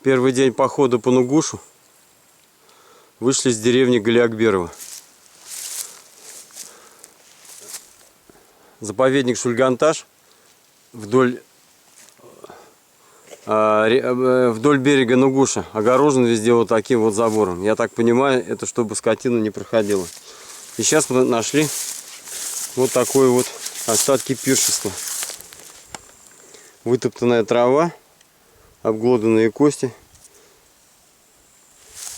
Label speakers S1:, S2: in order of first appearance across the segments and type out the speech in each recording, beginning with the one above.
S1: Первый день похода по Нугушу. Вышли с деревни Галиакберова. Заповедник Шульганташ вдоль берега Нугуша огорожен везде вот таким вот забором. Я так понимаю, это чтобы скотина не проходила. И сейчас мы нашли вот такой вот остатки пиршества. Вытоптанная трава, обглоданные кости.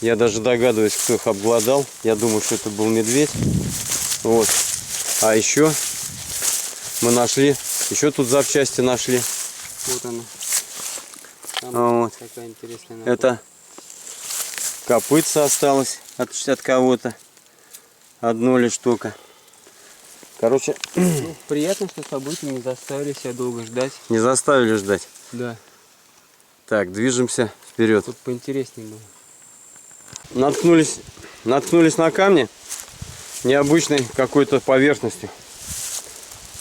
S1: Я даже догадываюсь, кто их обглодал. Я думаю, что это был медведь. Вот. А еще мы нашли, еще тут запчасти нашли.
S2: Вот она.
S1: Вот.
S2: Такая интересная находка.
S1: Это копытце осталось от кого-то. Одно лишь только. Короче,
S2: Ну, приятно, что события не заставили себя долго ждать.
S1: не заставили ждать.
S2: Да.
S1: Так, движемся вперед.
S2: Тут поинтереснее было.
S1: Наткнулись на камни необычной какой-то поверхностью.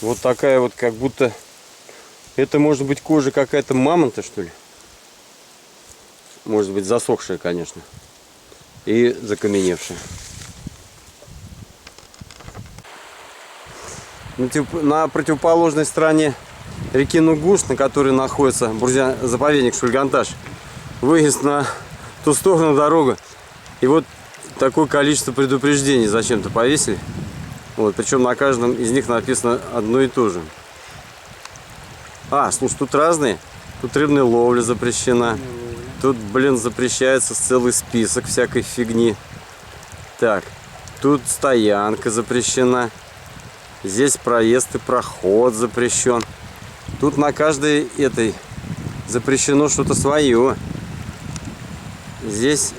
S1: Вот такая вот, как будто это может быть кожа какая-то мамонта, что ли. Может быть засохшая, конечно. И закаменевшая. На противоположной стороне реки Нугуш, на которой находится заповедник Шульганташ, выезд на ту сторону дорога. И вот такое количество предупреждений зачем-то повесили. Вот, причем на каждом из них написано одно и то же. А, слушай, тут разные. Тут рыбная ловля запрещена. Тут, блин, запрещается целый список всякой фигни. Так, тут стоянка запрещена. Здесь проезд и проход запрещен. Тут на каждой этой запрещено что-то свое. Здесь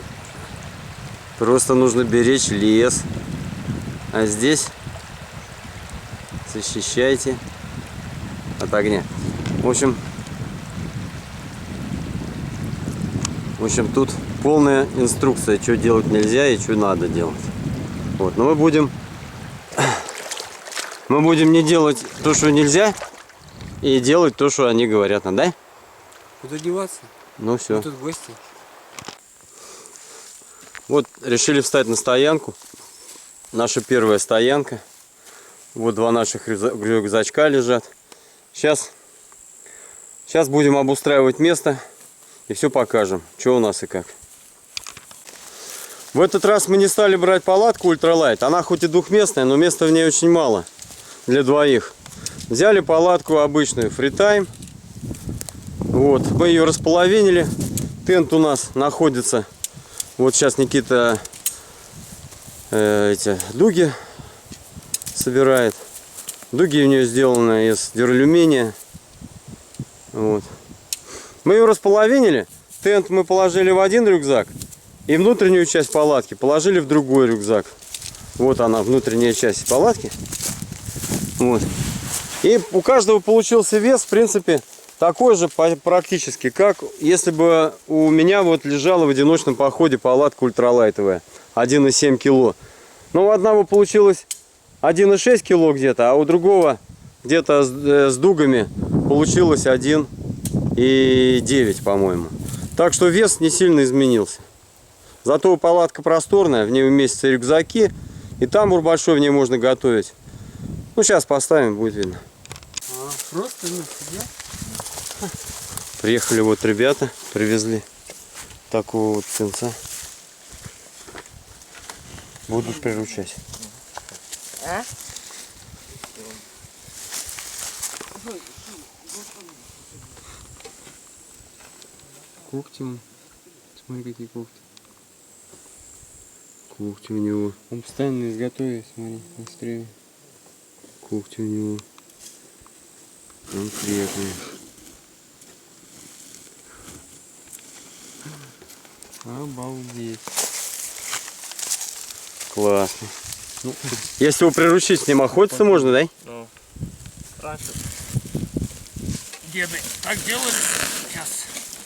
S1: просто нужно беречь лес. А здесь защищайте от огня. В общем, тут полная инструкция, что делать нельзя и что надо делать. Вот, но мы будем не делать то, что нельзя, и делать то, что они говорят нам, да?
S2: Куда деваться?
S1: Ну все.
S2: Мы тут гости.
S1: Вот решили встать на стоянку. Наша первая стоянка. Вот два наших рюкзачка лежат. Сейчас будем обустраивать место и все покажем, что у нас и как. В этот раз мы не стали брать палатку ультралайт. Она хоть и двухместная, но места в ней очень мало для двоих. Взяли палатку обычную фритайм. Вот, мы ее располовинили. Тент у нас находится. Вот сейчас Никита эти дуги собирает. Дуги у нее сделаны из дюралюминия. Вот. Мы ее располовинили. Тент мы положили в один рюкзак. И внутреннюю часть палатки положили в другой рюкзак. Вот она, внутренняя часть палатки. Вот. И у каждого получился вес, в принципе, такой же практически, как если бы у меня вот лежала в одиночном походе палатка ультралайтовая. 1,7 кило. Но у одного получилось 1,6 кило где-то, а у другого где-то с дугами получилось 1,9, по-моему. Так что вес не сильно изменился. Зато палатка просторная, в ней уместятся рюкзаки. И тамбур большой, в ней можно готовить. Ну, сейчас поставим, будет видно.
S2: Просто не сидя.
S1: Приехали вот ребята, привезли такого вот птенца. Будут приручать.
S2: А? Когти. Смотри, какие когти.
S1: Когти у него.
S2: Он постоянно на изготове, смотри, на стреме.
S1: Когти у него конкретные.
S2: Обалдеть.
S1: Классно. Ну, если его приручить, с ним охотиться можно, да?
S3: Ну, раньше деды так делали, сейчас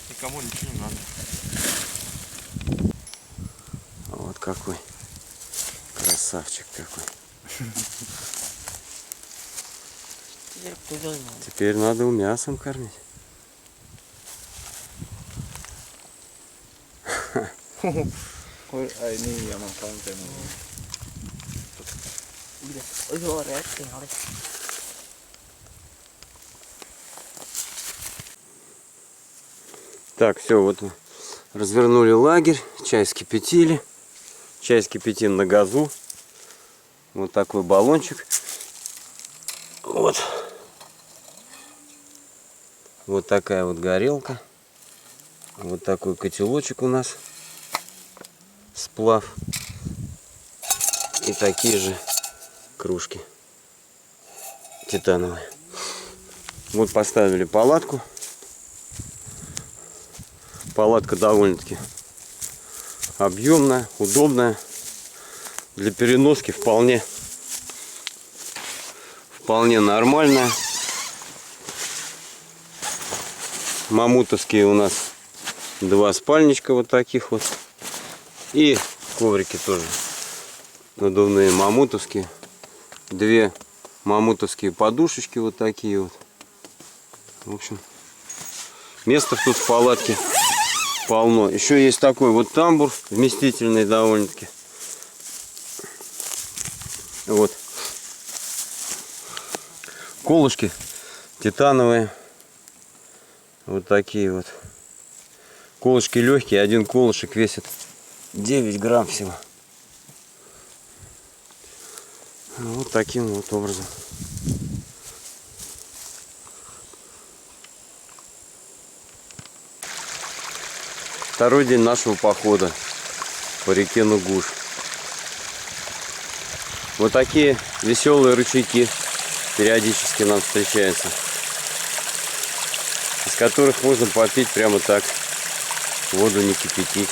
S3: никому ничего не надо.
S1: Вот какой красавчик какой. Теперь надо его мясом кормить.
S2: Ôi, ini emang konten.
S4: Ôi dồi ôi, kéo đây.
S1: Так, все, вот развернули лагерь, чай вскипятили. Чай вскипятим на газу. Вот такой баллончик. Вот. Вот такая вот горелка. Вот такой котелочек у нас. Сплав. И такие же кружки титановые. Вот поставили палатку. Палатка довольно-таки объемная, удобная. Для переноски вполне нормальная. Мамутовские у нас 2 спальничка вот таких вот. И коврики тоже надувные мамутовские. 2 мамутовские подушечки вот такие вот. В общем, места тут в палатке полно. Еще есть такой вот тамбур, вместительный довольно-таки. Вот. Колышки титановые. Вот такие вот. Колышки легкие. Один колышек весит 9 грамм всего. Вот таким вот образом. Второй день нашего похода по реке Нугуш. Вот такие веселые ручейки периодически нам встречаются, из которых можно попить прямо так, воду не кипятить.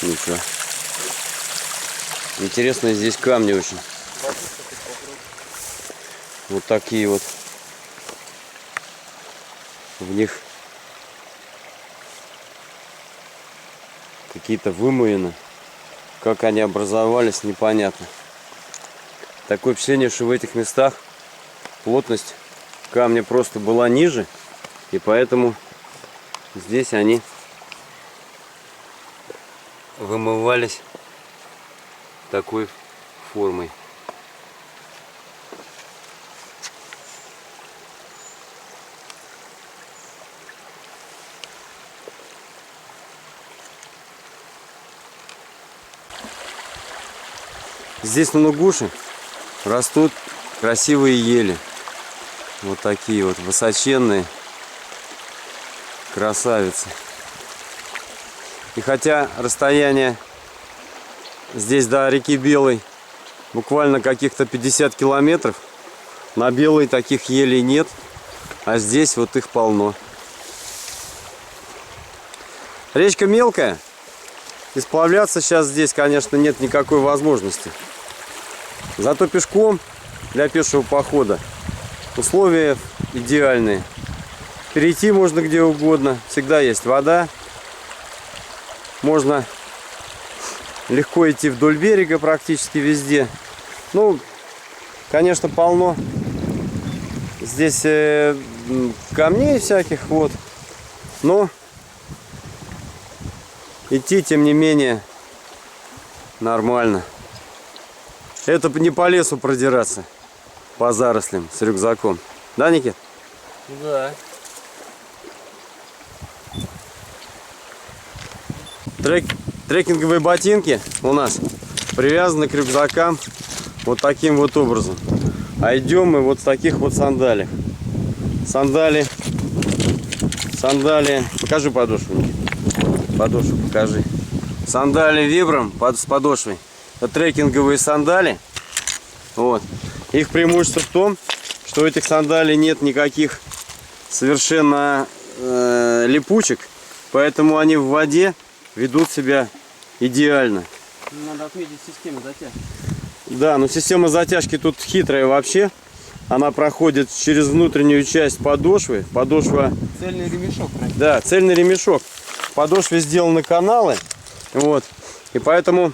S1: Ничего. Интересные здесь камни очень. Вот такие вот. В них какие-то вымоины. Как они образовались, непонятно. Такое впечатление, что в этих местах плотность камня просто была ниже, и поэтому здесь они вымывались такой формой. Здесь на Нугуше растут красивые ели. Вот такие вот высоченные красавицы. И хотя расстояние здесь до реки Белой буквально каких-то 50 километров, на Белой таких елей нет, а здесь вот их полно. Речка мелкая, и сплавляться сейчас здесь, конечно, нет никакой возможности. Зато пешком для пешего похода условия идеальные. Перейти можно где угодно, всегда есть вода. Можно легко идти вдоль берега практически везде. Ну, конечно, полно здесь камней всяких, вот. Но идти, тем не менее, нормально. Это не по лесу продираться, по зарослям с рюкзаком. Да, Никит?
S2: Да.
S1: Трекинговые ботинки у нас привязаны к рюкзакам вот таким вот образом. А идем мы вот в таких вот сандалиях. Сандали. Покажи подошву, Никит. Подошву покажи. Сандали вибром с подошвой. Это трекинговые сандали. Вот. Их преимущество в том, что у этих сандалий нет никаких совершенно липучек, поэтому они в воде ведут себя идеально.
S2: Надо отметить систему затяжки.
S1: Да, но система затяжки тут хитрая вообще. Она проходит через внутреннюю часть подошвы. Подошва...
S2: Цельный ремешок. Правильно?
S1: Да, цельный ремешок. В подошве сделаны каналы. Вот. И поэтому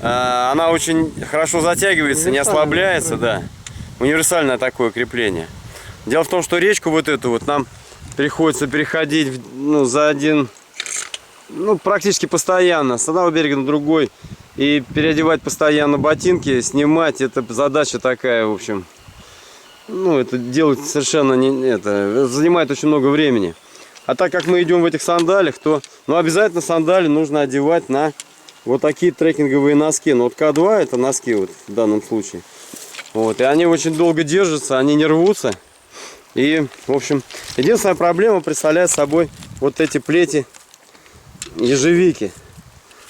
S1: она очень хорошо затягивается, не ослабляется, да. Универсальное такое крепление. Дело в том, что речку вот эту вот нам приходится переходить за один, практически постоянно, с одного берега на другой. И переодевать постоянно ботинки, снимать, это задача такая, в общем. Это делать совершенно это занимает очень много времени. А так как мы идем в этих сандалиях, то обязательно сандали нужно одевать на вот такие трекинговые носки. К2 это носки в данном случае. И они очень долго держатся, они не рвутся. И, в общем, единственная проблема представляет собой вот эти плети ежевики.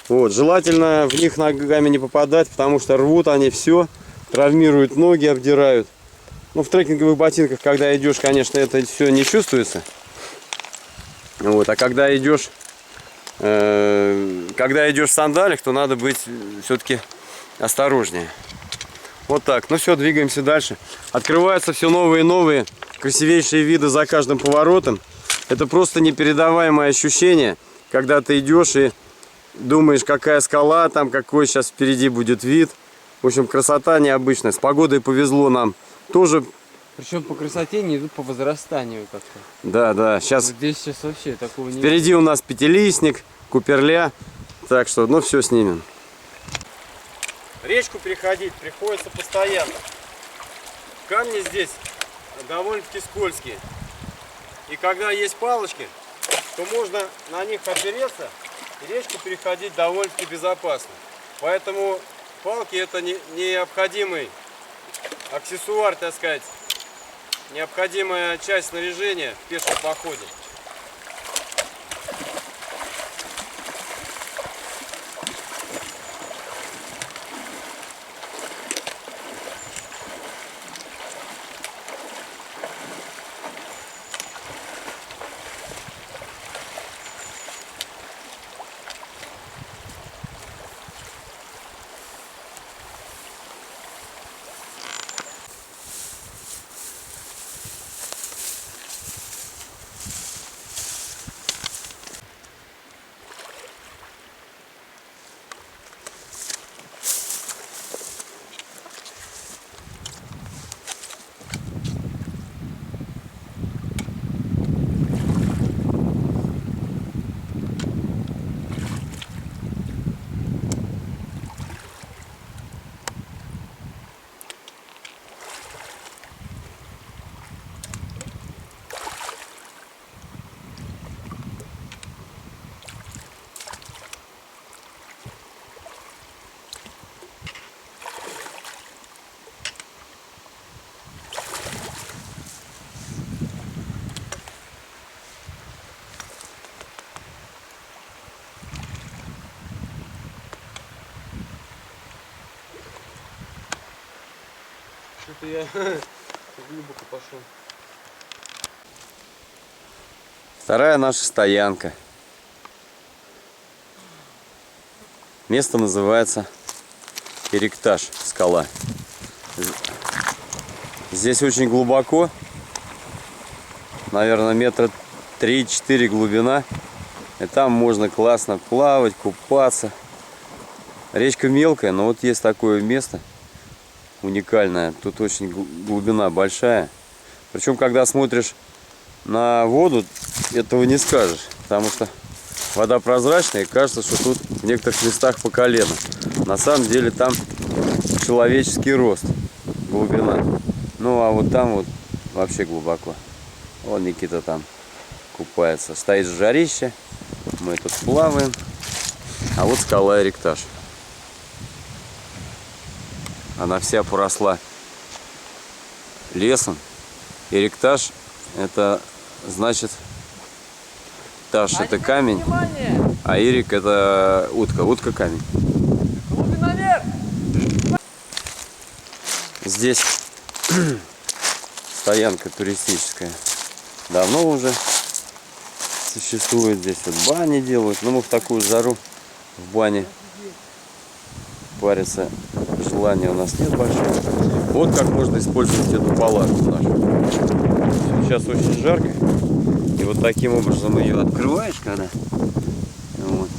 S1: Желательно в них ногами не попадать, потому что рвут они все, травмируют ноги, обдирают. В трекинговых ботинках, когда идешь, конечно, это все не чувствуется. А когда идешь в сандалиях, то надо быть все-таки осторожнее. Вот так. Все, двигаемся дальше. Открываются все новые и новые красивейшие виды за каждым поворотом. Это просто непередаваемое ощущение, когда ты идешь и думаешь, какая скала там, какой сейчас впереди будет вид. В общем, красота необычная. С погодой повезло нам тоже.
S2: Причем по красоте не идут по возрастанию как-то.
S1: Да. Сейчас
S2: Здесь сейчас вообще такого не...
S1: Впереди у нас пятилистник, куперля. Так что, все снимем. Речку переходить приходится постоянно. Камни здесь довольно-таки скользкие. И когда есть палочки, то можно на них опереться и речку переходить довольно-таки безопасно. Поэтому палки это необходимый аксессуар, так сказать, необходимая часть снаряжения в пешем походе.
S2: Что-то я глубоко пошел.
S1: Вторая наша стоянка. Место называется Ирикташ, скала. Здесь очень глубоко, наверное, метра 3-4 глубина. И там можно классно плавать, купаться. Речка мелкая, но есть такое место уникальное. Тут очень глубина большая. Причем, когда смотришь на воду, этого не скажешь. Потому что вода прозрачная, и кажется, что тут в некоторых местах по колено. На самом деле там человеческий рост, глубина. А вот там вообще глубоко. Вон Никита там купается. Стоит жарище, мы тут плаваем. А вот скала Ирикташ. Она вся поросла лесом. Ирикташ это значит, таш это камень, а ирик это утка. Утка камень. Здесь стоянка туристическая. Давно уже существует. Здесь бани делают. Но мы в такую жару в бане париться желания у нас нет большого. Вот как можно использовать эту палатку нашу. Сейчас очень жарко. И вот таким образом ее открываешь, когда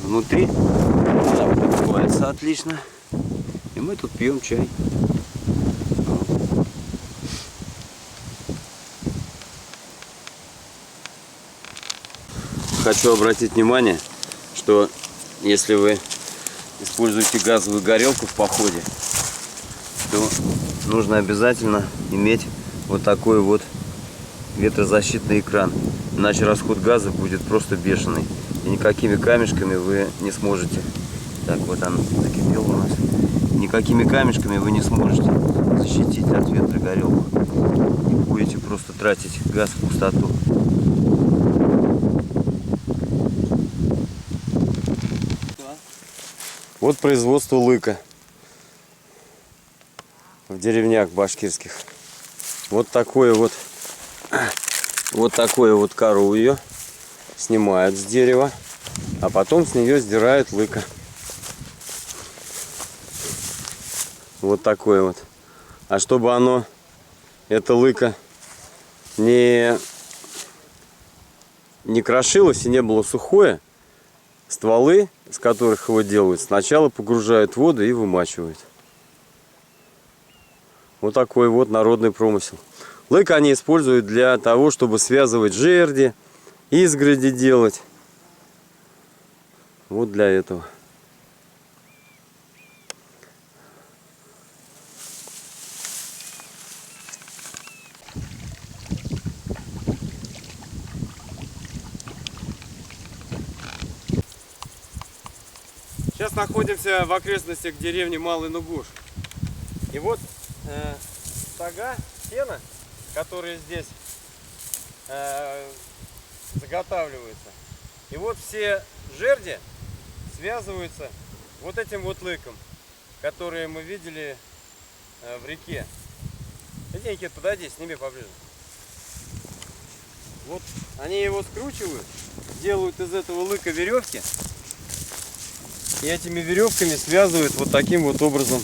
S1: внутри она открывается отлично. И мы тут пьем чай. хочу обратить внимание, что если вы используете газовую горелку в походе, то нужно обязательно иметь вот такой вот ветрозащитный экран. Иначе расход газа будет просто бешеный. И никакими камешками вы не сможете. Так, вот он закипел у нас. Никакими камешками вы не сможете защитить от ветра горелку. И будете просто тратить газ в пустоту. Вот производство лыка в деревнях башкирских. Вот такое вот кору ее снимают с дерева, а потом с нее сдирают лыка. Вот такое вот. А чтобы оно, это лыка, не крошилось и не было сухое, стволы, с которых его делают, сначала погружают в воду и вымачивают. Вот такой вот народный промысел. Лык они используют для того, чтобы связывать жерди, изгороди делать. Вот для этого. Сейчас находимся в окрестностях деревни Малый Нугуш. И вот стога сена, которые здесь заготавливаются. И вот все жерди связываются вот этим вот лыком, который мы видели в реке. Иди, Никит, подойди, сними поближе. Вот они его скручивают, делают из этого лыка веревки. И этими веревками связывают вот таким вот образом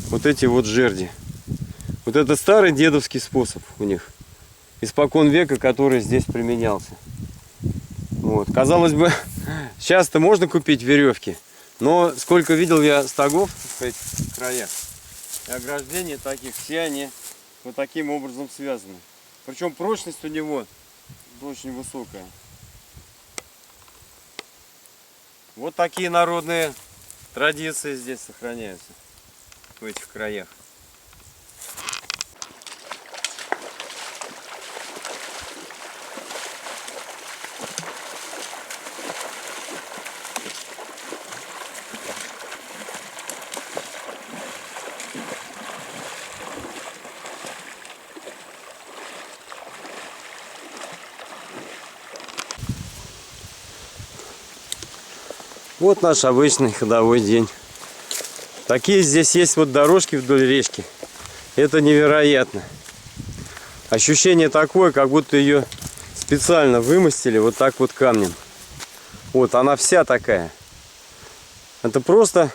S1: вот эти вот жерди. Вот это старый дедовский способ у них. Испокон века, который здесь применялся. Вот. Казалось бы, сейчас-то можно купить веревки. Но сколько видел я стогов в этих краях и ограждений таких, все они вот таким образом связаны. Причем прочность у него очень высокая. Вот такие народные традиции здесь сохраняются в этих краях. Вот наш обычный ходовой день. Такие здесь есть вот дорожки вдоль речки. Это невероятно. Ощущение такое, как будто ее специально вымостили вот так вот камнем. Вот она вся такая. Это просто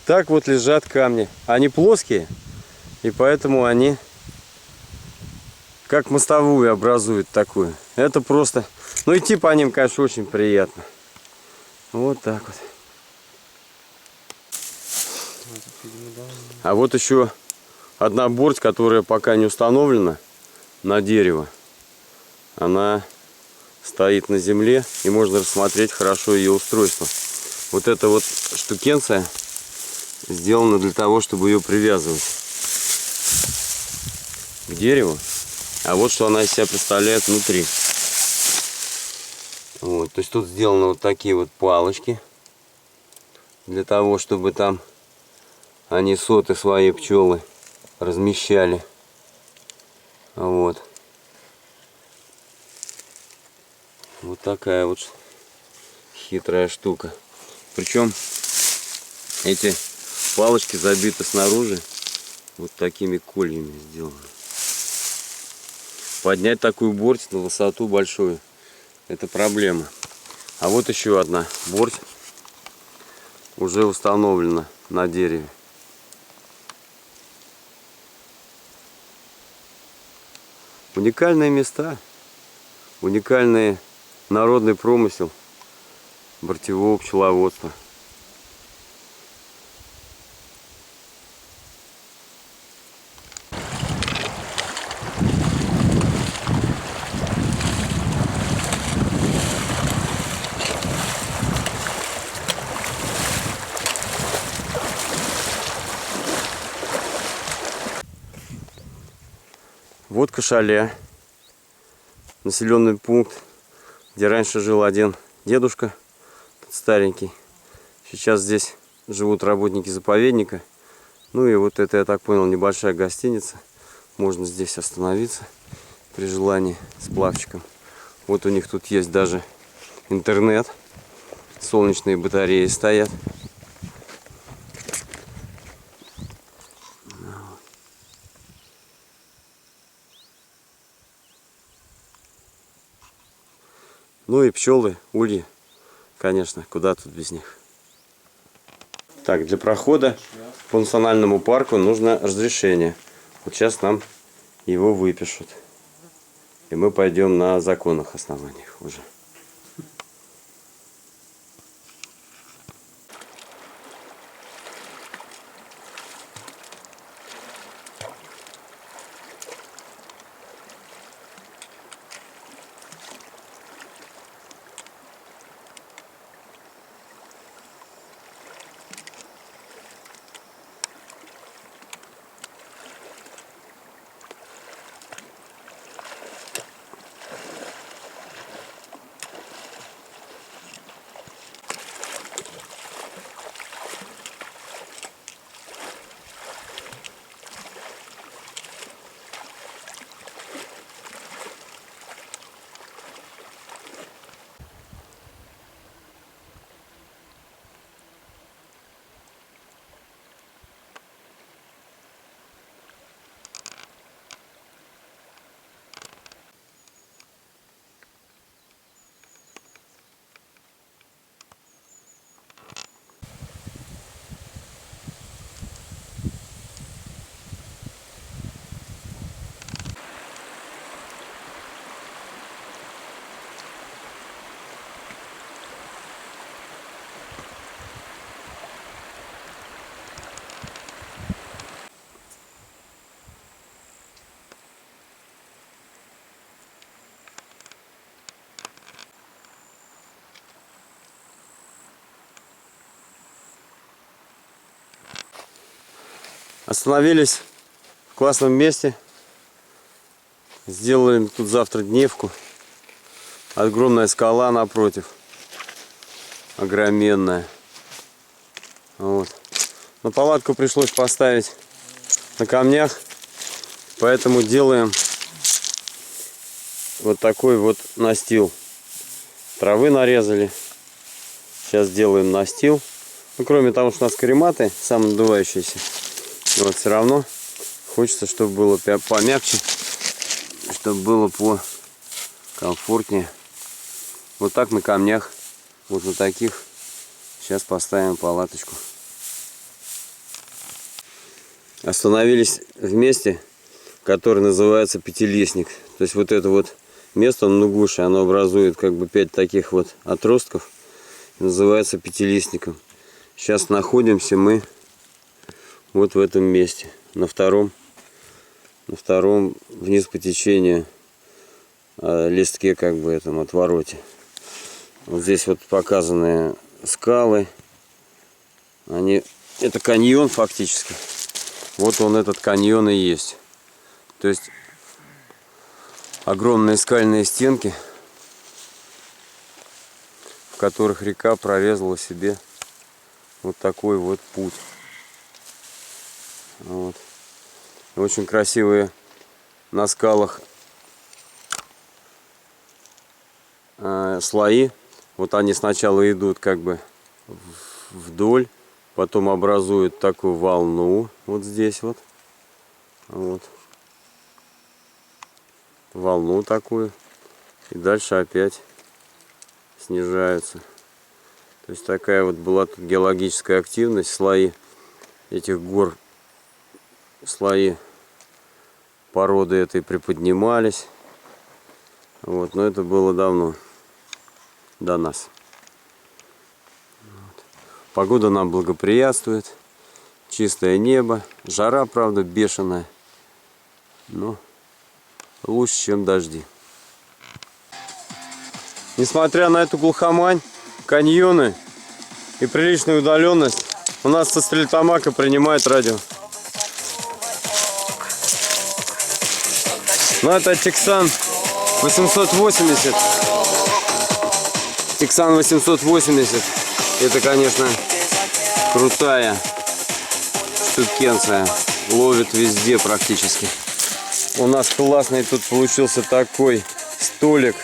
S1: так вот лежат камни. Они плоские, и поэтому они как мостовую образуют такую. Это просто... Ну идти по ним, конечно, очень приятно. Вот так вот. А вот еще одна борть, которая пока не установлена на дерево. Она стоит на земле, и можно рассмотреть хорошо ее устройство. Вот эта вот штукенция сделана для того, чтобы ее привязывать к дереву. А вот что она из себя представляет внутри. Вот, то есть тут сделаны вот такие вот палочки для того, чтобы там они соты свои пчелы размещали. Вот. Вот такая вот хитрая штука. Причем эти палочки забиты снаружи вот такими кольями сделаны. Поднять такую борть на высоту большую — это проблема. А вот еще одна борть уже установлена на дереве. Уникальные места, уникальный народный промысел бортевого пчеловодства. вот Кашаля. Населенный пункт, где раньше жил один дедушка старенький. Сейчас здесь живут работники заповедника. Ну и вот это, я так понял, небольшая гостиница. Можно здесь остановиться при желании с плавчиком. Вот у них тут есть даже интернет. Солнечные батареи стоят. Ну и пчелы, ульи, конечно, куда тут без них. Так, для прохода по национальному парку нужно разрешение. Вот сейчас нам его выпишут. И мы пойдем на законных основаниях уже. Остановились в классном месте. Сделаем тут завтра дневку. Огромная скала напротив. Огроменная. Вот. Но палатку пришлось поставить на камнях. Поэтому делаем вот такой вот настил. Травы нарезали. Сейчас делаем настил. Ну, кроме того, что у нас карематы самонадувающиеся. Вот все равно хочется, чтобы было помягче, чтобы было покомфортнее. Вот так на камнях, вот на таких. Сейчас поставим палаточку. Остановились в месте, которое называется Пятилистник. То есть вот это вот место на Нугуше, оно образует как бы 5 таких вот отростков. Называется Пятилистником. Сейчас находимся мы вот в этом месте, на втором вниз по течению листке, как бы этом отвороте. Вот здесь вот показаны скалы. Это каньон фактически. Вот он, этот каньон и есть. То есть огромные скальные стенки, в которых река прорезала себе вот такой вот путь. Вот. Очень красивые на скалах слои. Вот они сначала идут как бы вдоль, потом образуют такую волну вот здесь вот. Вот. Волну такую. И дальше опять снижаются. То есть такая вот была тут геологическая активность. Слои этих гор, слои породы этой приподнимались. Вот, но это было давно, до нас. Вот. Погода нам благоприятствует. Чистое небо. Жара, правда, бешеная. Но лучше, чем дожди. Несмотря на эту глухомань, каньоны и приличную удаленность, у нас со Стерлитамака принимает радио. Ну это Тексан 880. Тексан 880. Это, конечно, крутая штукенция. Ловит везде практически. У нас классный тут получился такой столик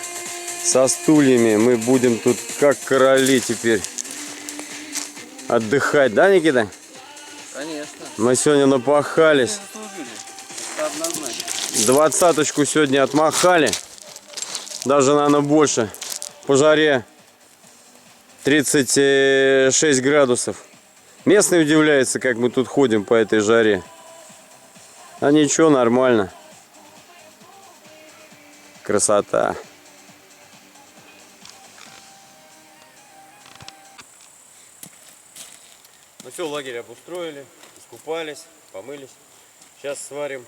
S1: со стульями. Мы будем тут как короли теперь отдыхать, да, Никита?
S2: Конечно.
S1: Мы сегодня напахались.
S2: Это однозначно.
S1: 20-очку сегодня отмахали. Даже, наверное, больше. По жаре 36 градусов. Местные удивляются, как мы тут ходим по этой жаре. А ничего, нормально. Красота. Ну все, лагерь обустроили, искупались, помылись. Сейчас сварим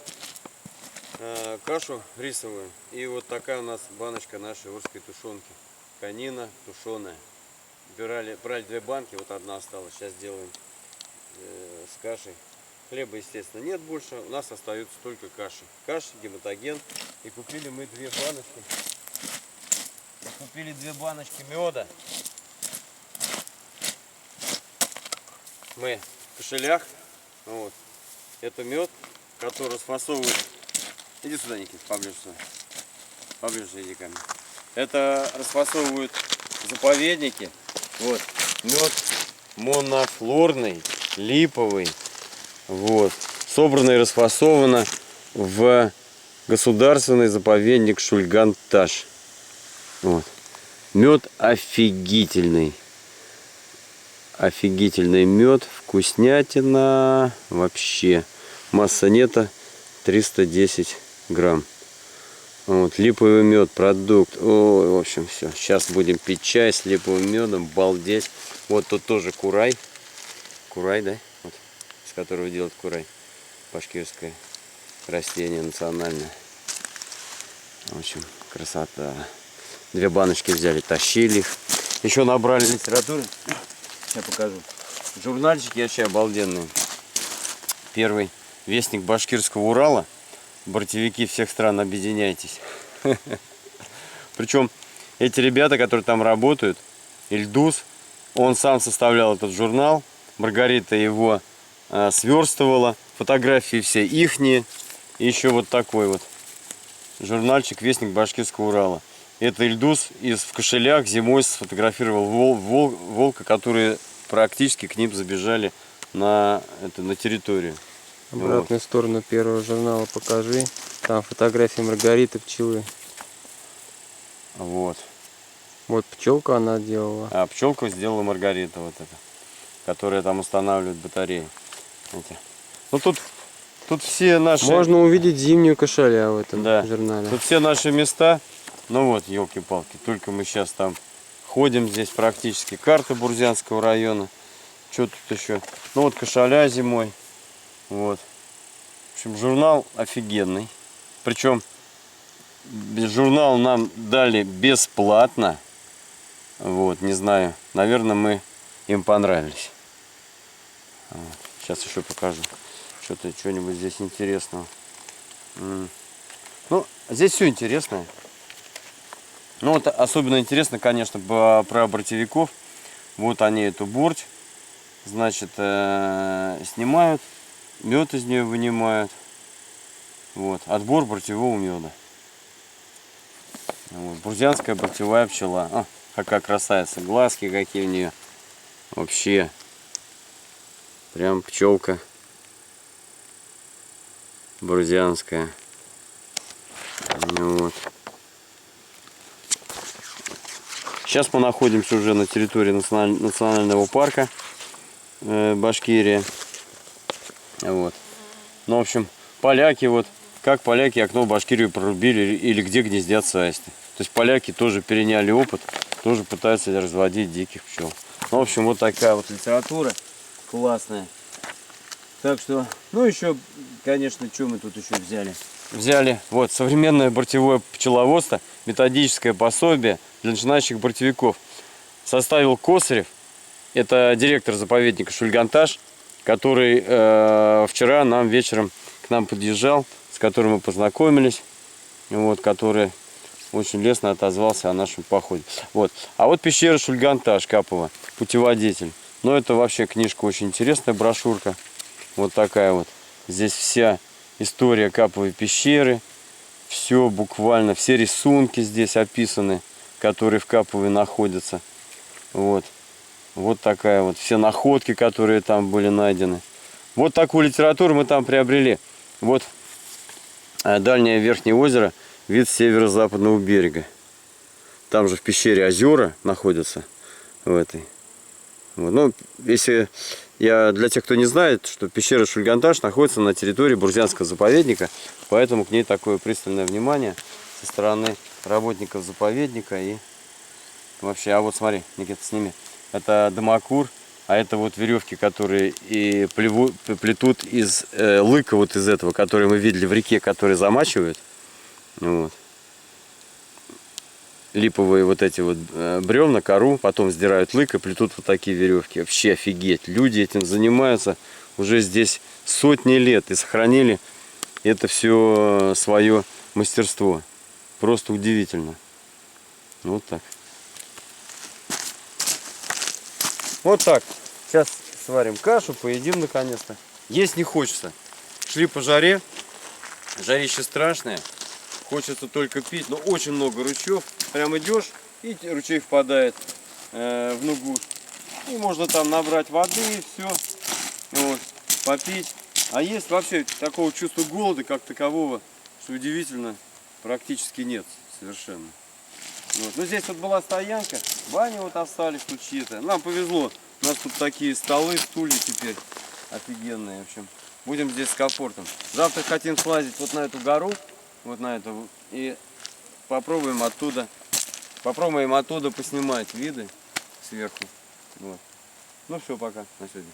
S1: кашу рисовую. И вот такая у нас баночка нашей урской тушенки. Конина тушеная. Брали 2 банки, вот одна осталась. Сейчас делаем с кашей. Хлеба, естественно, нет больше. У нас остается только каши. Каша, гематоген. И купили мы 2 баночки. Купили 2 баночки меда. Мы в кошелях. Вот. Это мед, который расфасовывают. Иди сюда, Никит, поближе сюда. Поближе иди ко мне. Это расфасовывают заповедники. Вот. Мед монофлорный, липовый. Вот. Собрано и расфасовано в государственный заповедник Шульган-Таш. Вот. Мед офигительный. Офигительный мед, вкуснятина вообще. Масса нета 310 грамм. Вот, липовый мед, продукт. О, в общем, все. Сейчас будем пить чай с липовым медом, балдеть. Вот тут тоже курай. Курай, да? Вот, с которого делают курай. Башкирское растение национальное. В общем, красота. 2 баночки взяли, тащили их. Еще набрали литературы. Сейчас покажу. Журнальчики вообще обалденные. Первый вестник Башкирского Урала. Бортовики всех стран, объединяйтесь. Причем эти ребята, которые там работают, Ильдус, он сам составлял этот журнал. Маргарита его сверстывала. Фотографии все ихние. И еще вот такой вот журнальчик «Вестник Башкирского Урала». Это Ильдус в кошелях зимой сфотографировал волка, которые практически к ним забежали на территорию.
S2: Обратную сторону первого журнала покажи. Там фотографии Маргариты, пчелы.
S1: Вот.
S2: Вот пчелка она делала.
S1: А пчелку сделала Маргарита, вот эта, которая там устанавливает батареи. Эти. Ну тут все наши.
S2: Можно увидеть зимнюю кошеля в этом
S1: Да.
S2: журнале.
S1: Тут все наши места. Ну вот, елки-палки. Только мы сейчас там ходим, здесь практически карта Бурзянского района. Что тут еще? Ну вот кошеля зимой. Вот. В общем, журнал офигенный. Причем журнал нам дали бесплатно. Вот, не знаю. Наверное, мы им понравились. Вот. Сейчас еще покажу. Что-нибудь здесь интересного. Ну, здесь все интересное. Ну, вот особенно интересно, конечно, про бортовиков. Вот они эту борть, значит, снимают. Мед из нее вынимают. Вот. Отбор бортевого меда. Вот. Бурзянская бортевая пчела. А, какая красавица. Глазки какие у нее. Вообще. Прям пчелка. Бурзянская. Вот. Сейчас мы находимся уже на территории национального парка Башкирия. Вот. Ну, в общем, поляки, вот, как поляки окно в Башкирию прорубили или где гнездятся аисты. То есть поляки тоже переняли опыт, тоже пытаются разводить диких пчел. Ну, в общем, вот такая вот литература классная. Так что, ну, еще, конечно, что мы тут еще взяли? Взяли, вот, современное бортевое пчеловодство, методическое пособие для начинающих бортовиков. Составил Косарев, это директор заповедника Шульган-Таш, который вчера нам вечером к нам подъезжал, с которым мы познакомились. вот, который очень лестно отозвался о нашем походе. Вот. А вот пещера Шульганташ Капова, путеводитель. Но это вообще книжка очень интересная, брошюрка. Вот такая вот. Здесь вся история Каповой пещеры. Все буквально, все рисунки здесь описаны, которые в Каповой находятся. Вот. Вот такая вот. Все находки, которые там были найдены. Вот такую литературу мы там приобрели. Вот дальнее верхнее озеро, вид с северо-западного берега. Там же в пещере озера находятся в этой. Вот. Ну, если для тех, кто не знает, что пещера Шульганташ находится на территории Бурзянского заповедника, поэтому к ней такое пристальное внимание со стороны работников заповедника и вообще. А вот смотри, Никита, сними. Это домокур, а это вот веревки, которые и плетут из лыка вот из этого, который мы видели в реке, который замачивают. Вот. Липовые вот эти вот бревна, кору, потом сдирают лык и плетут вот такие веревки. Вообще офигеть. Люди этим занимаются уже здесь сотни лет и сохранили это все свое мастерство. Просто удивительно. Вот так. Вот так. Сейчас сварим кашу, поедим наконец-то. Есть не хочется. Шли по жаре. Жарище страшное. Хочется только пить, но очень много ручьев. Прям идешь, и ручей впадает в Нугуш. И можно там набрать воды и все. Вот, попить. А есть вообще такого чувства голода, как такового, что удивительно, практически нет совершенно. Вот. Но здесь вот была стоянка, бани вот остались тут чьи-то. Нам повезло, у нас тут такие столы, стулья теперь офигенные, в общем. Будем здесь с комфортом. Завтра хотим слазить вот на эту гору, вот на эту, и попробуем оттуда поснимать виды сверху. Вот. Ну все, пока на сегодня.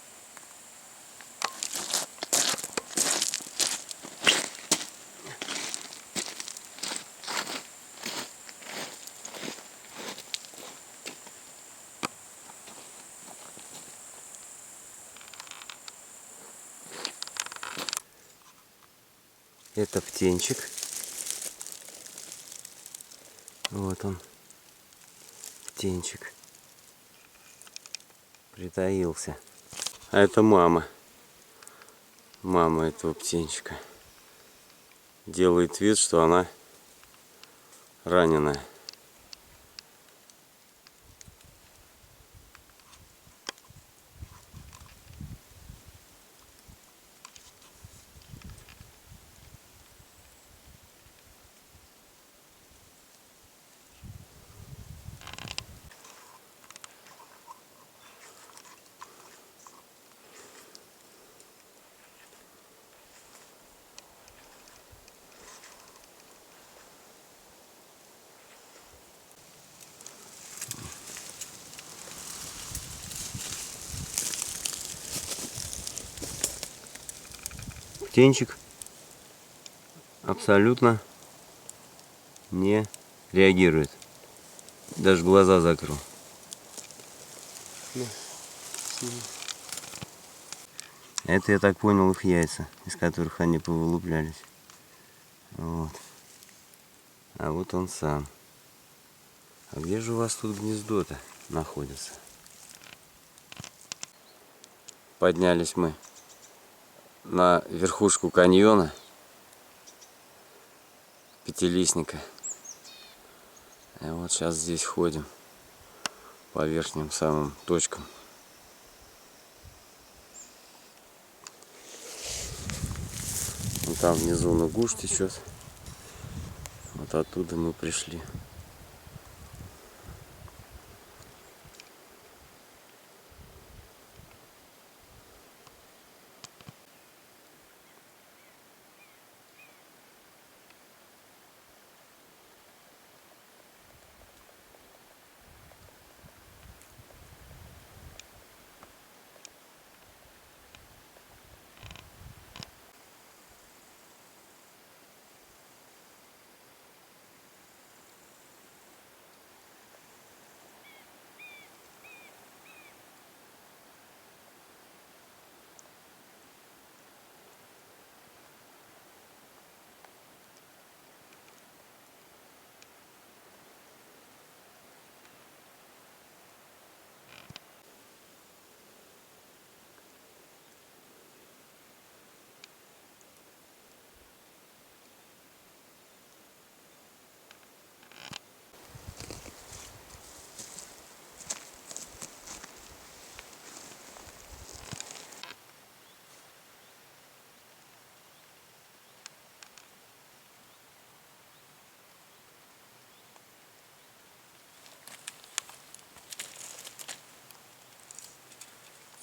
S1: Это птенчик. Вот он. Птенчик. Притаился. А это мама. Мама этого птенчика. Делает вид, что она раненая. Птенчик абсолютно не реагирует. Даже глаза закрыл. Это, я так понял, их яйца, из которых они повылуплялись. Вот. А вот он сам. А где же у вас тут гнездо-то находится? Поднялись мы на верхушку каньона Пятилистника. И вот сейчас здесь ходим по верхним самым точкам. Вон там внизу Нугуш течет. Вот оттуда мы пришли.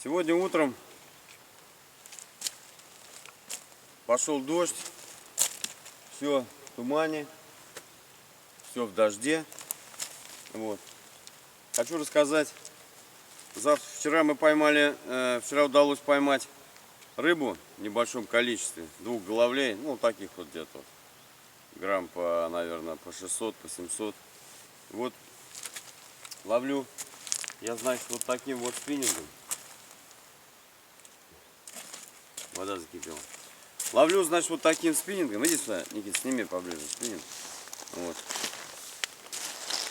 S1: Сегодня утром пошел дождь, все в тумане, все в дожде. Вот. Хочу рассказать, вчера вчера удалось поймать рыбу в небольшом количестве, 2 головлей, ну таких вот где-то вот, грамм по, наверное, по 600, по 700. Вот ловлю я, значит, вот таким вот спиннингом. Вода закипела. Ловлю, значит, вот таким спиннингом. Иди сюда, Никит, сними поближе спиннинг. Вот.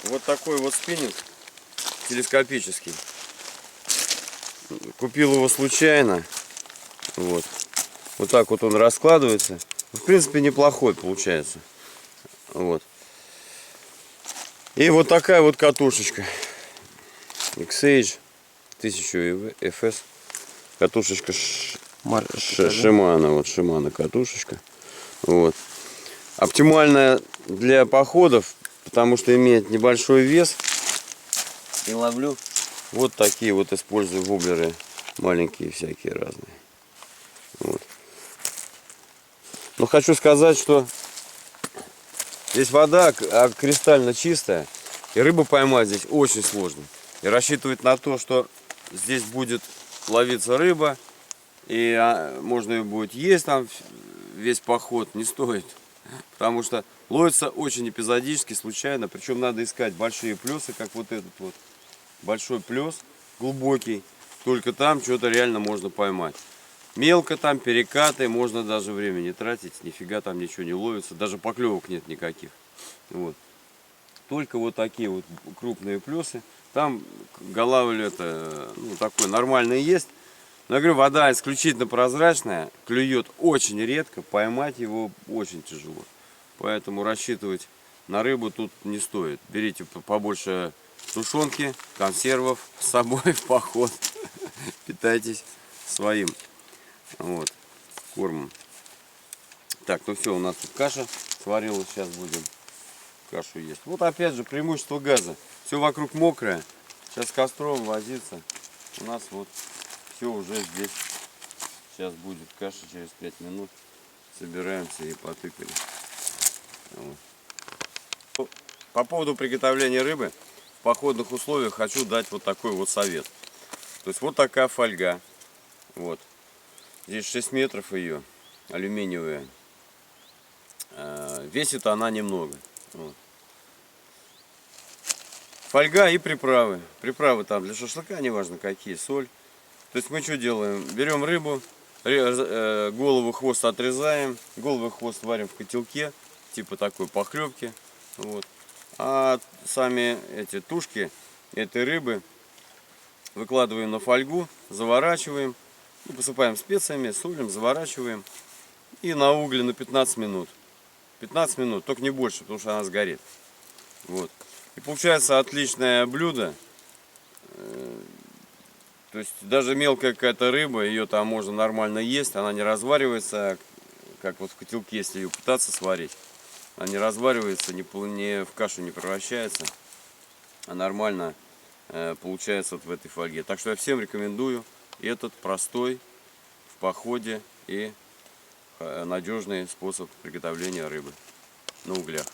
S1: Вот такой вот спиннинг телескопический. Купил его случайно. Вот. Вот так вот он раскладывается. В принципе, неплохой получается. Вот. И вот такая вот катушечка. X-Age 1000 FS. Катушечка Шимано. Вот Шимано катушечка. Вот. Оптимальная для походов, потому что имеет небольшой вес. И ловлю вот такие вот, использую воблеры маленькие всякие разные. Вот. Но хочу сказать, что здесь вода кристально чистая, и рыбу поймать здесь очень сложно. И рассчитывать на то, что здесь будет ловиться рыба, и можно ее будет есть там весь поход, не стоит. Потому что ловится очень эпизодически, случайно. Причем надо искать большие плесы, как вот этот вот. Большой плес, глубокий. Только там что-то реально можно поймать. Мелко там, перекаты, можно даже время не тратить. Нифига там ничего не ловится. Даже поклевок нет никаких. Вот. Только вот такие вот крупные плесы. Там голавль это, ну, такой нормальный есть. Но я говорю, вода исключительно прозрачная. Клюет очень редко. Поймать его очень тяжело. Поэтому рассчитывать на рыбу тут не стоит. Берите побольше тушенки, консервов с собой в поход. Питайтесь своим вот кормом. Так, ну все, у нас тут каша сварилась. Сейчас будем кашу есть. Вот опять же преимущество газа. Все вокруг мокрое. Сейчас с костром возиться. У нас вот все уже здесь. Сейчас будет каша через 5 минут. Собираемся и потыкали. Вот. По поводу приготовления рыбы в походных условиях хочу дать вот такой вот совет. То есть вот такая фольга. Вот. Здесь 6 метров ее, алюминиевая. Весит она немного. Вот. Фольга и приправы. Приправы там для шашлыка, неважно какие, соль. То есть мы что делаем? Берем рыбу, голову, хвост отрезаем. Голову и хвост варим в котелке, типа такой похлебки. Вот. А сами эти тушки этой рыбы выкладываем на фольгу, заворачиваем, посыпаем специями, солим, заворачиваем и на угле на 15 минут. 15 минут, только не больше, потому что она сгорит. Вот. И получается отличное блюдо. То есть даже мелкая какая-то рыба, ее там можно нормально есть, она не разваривается, как вот в котелке, если ее пытаться сварить. Она не разваривается, в кашу не превращается, а нормально получается вот в этой фольге. Так что я всем рекомендую этот простой в походе и надежный способ приготовления рыбы на углях.